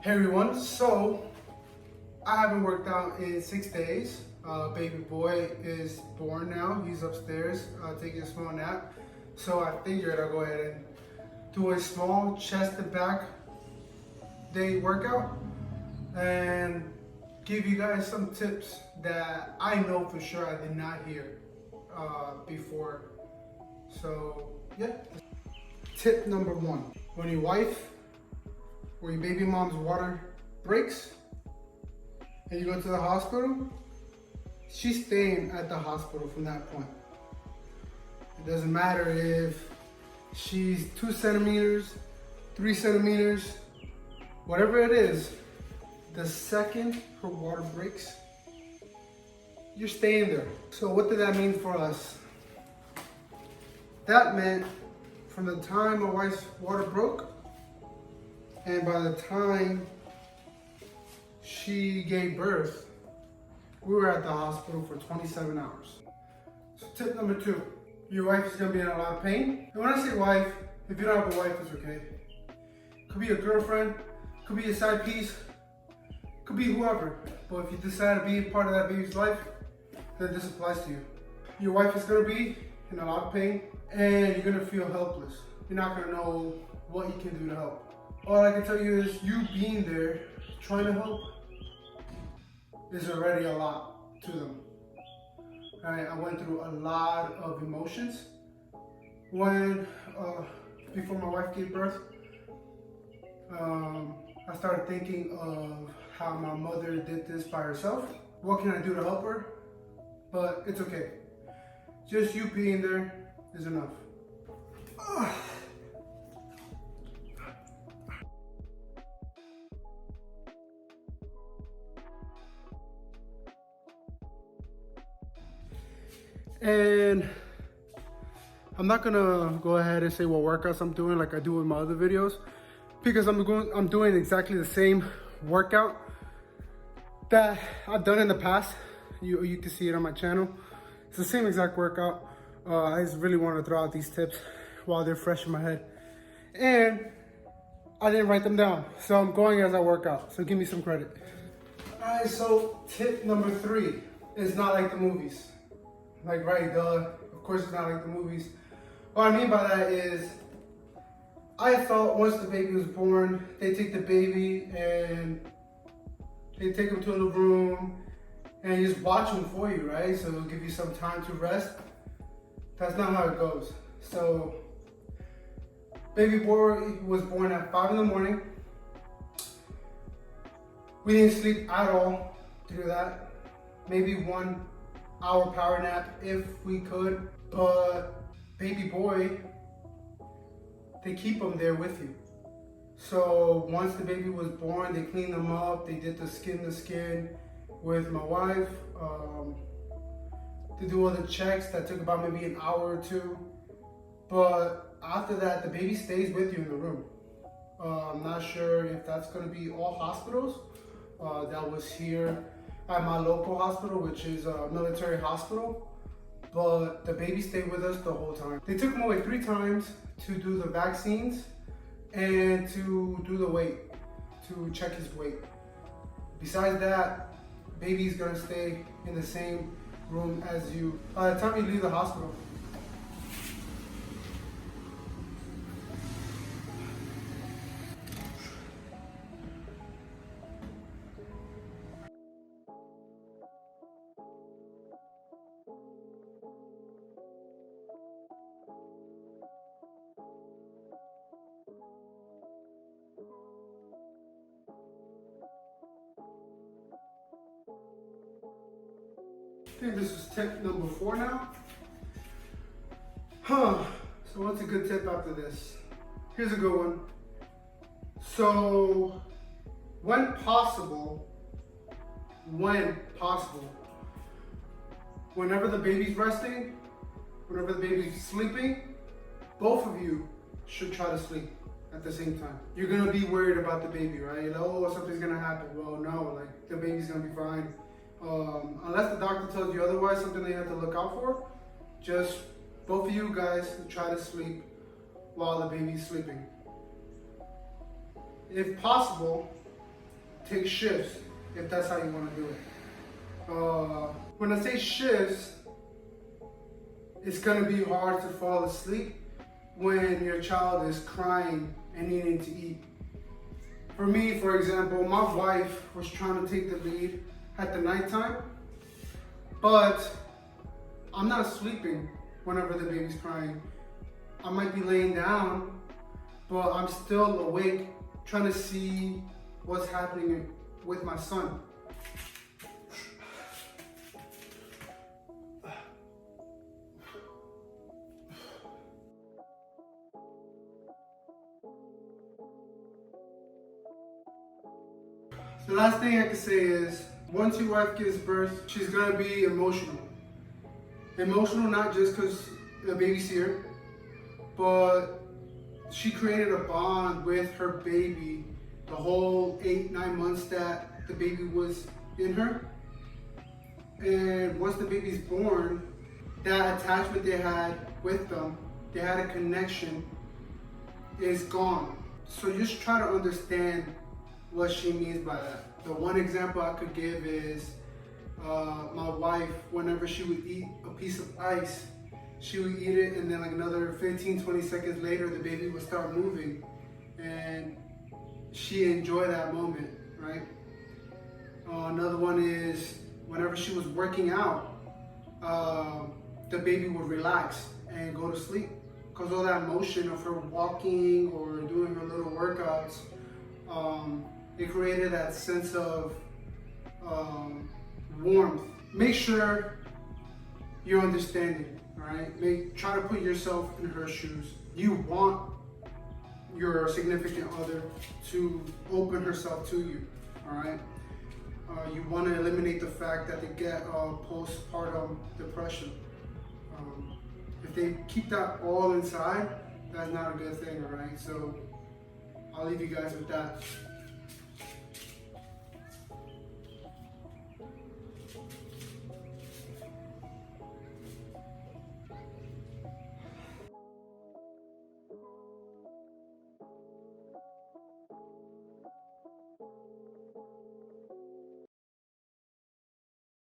Hey everyone, so I haven't worked out in 6 days. Baby boy is born now. He's upstairs taking a small nap. So I figured I'll go ahead and do a small chest and back day workout and give you guys some tips that I know for sure I did not hear before. So yeah. Tip number one, when your wife or your baby mom's water breaks and you go to the hospital, she's staying at the hospital from that point. It doesn't matter if she's 2 centimeters, 3 centimeters, whatever it is, the second her water breaks, you're staying there. So what did that mean for us? That meant from the time my wife's water broke and by the time she gave birth, we were at the hospital for 27 hours. So tip number two, your wife is gonna be in a lot of pain. And when I say wife, if you don't have a wife, it's okay. Could be a girlfriend, could be a side piece, could be whoever. But if you decide to be a part of that baby's life, then this applies to you. Your wife is gonna be in a lot of pain and you're gonna feel helpless. You're not gonna know what you can do to help. All I can tell you is you being there, trying to help, is already a lot to them. I went through a lot of emotions when, before my wife gave birth. I started thinking of how my mother did this by herself. What can I do to help her? But it's okay. Just you being there is enough. And I'm not gonna go ahead and say what workouts I'm doing like I do with my other videos, because I'm doing exactly the same workout that I've done in the past. You can see it on my channel. It's the same exact workout. I just really want to throw out these tips while they're fresh in my head, and I didn't write them down, so I'm going as I work out. So give me some credit. All right. So tip number three is not like the movies. Like, right, duh. Of course it's not like the movies. What I mean by that is, I thought once the baby was born, they take the baby and they take him to a little room and you just watch him for you, right? So it'll give you some time to rest. That's not how it goes. So, baby boy was born at 5 in the morning. We didn't sleep at all through that. Maybe 1 hour power nap if we could, but baby boy, they keep them there with you. So once the baby was born, they cleaned them up, they did the skin to skin with my wife, to do all the checks that took about maybe an hour or two. But after that, the baby stays with you in the room. I'm not sure if that's gonna be all hospitals. That was here at my local hospital, which is a military hospital, but the baby stayed with us the whole time. They took him away 3 times to do the vaccines and to do the weight, to check his weight. Besides that, baby's gonna stay in the same room as you by the time you leave the hospital. I think this is tip number 4 now. So what's a good tip after this? Here's a good one. So when possible, whenever the baby's resting, whenever the baby's sleeping, both of you should try to sleep at the same time. You're gonna be worried about the baby, right? You're like, oh, something's gonna happen. Well, no, like the baby's gonna be fine. Unless the doctor tells you otherwise, something that you have to look out for, just both of you guys try to sleep while the baby's sleeping. If possible, take shifts if that's how you want to do it. When I say shifts, it's gonna be hard to fall asleep when your child is crying and needing to eat. For me, for example, my wife was trying to take the lead at the nighttime, but I'm not sleeping whenever the baby's crying. I might be laying down, but I'm still awake trying to see what's happening with my son. The last thing I can say is, once your wife gives birth, she's gonna be emotional. Emotional not just because the baby's here, but she created a bond with her baby the whole 8-9 months that the baby was in her. And once the baby's born, that attachment they had with them, they had a connection, is gone. So just try to understand what she means by that. The one example I could give is my wife, whenever she would eat a piece of ice, she would eat it and then like another 15-20 seconds later the baby would start moving, and she enjoyed that moment, right? Another one is whenever she was working out, the baby would relax and go to sleep because all that motion of her walking or doing her little workouts, it created that sense of warmth. Make sure you're understanding, all right? Try to put yourself in her shoes. You want your significant other to open herself to you, all right? You want to eliminate the fact that they get postpartum depression. If they keep that all inside, that's not a good thing, all right? So I'll leave you guys with that.